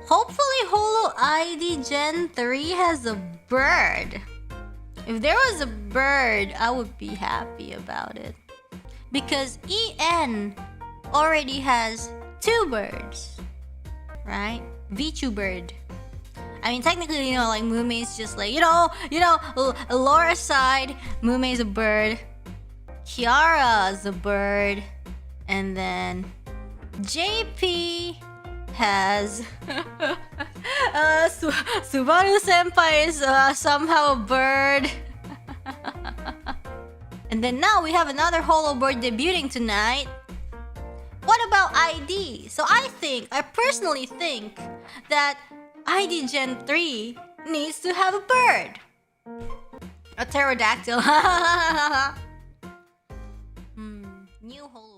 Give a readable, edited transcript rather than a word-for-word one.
Hopefully HoloID Gen 3 has a bird. If there was a bird, I would be happy about it. Because EN already has 2 birds, right? VTuber. I mean, technically, like Mume's just like, Laura side, Mume's a bird, Kiara's a bird, and then JP has Subaru Senpai is somehow a bird. And then now we have another holo bird debuting tonight. What about ID? So I personally think that ID Gen 3 needs to have a bird. A pterodactyl. New holo.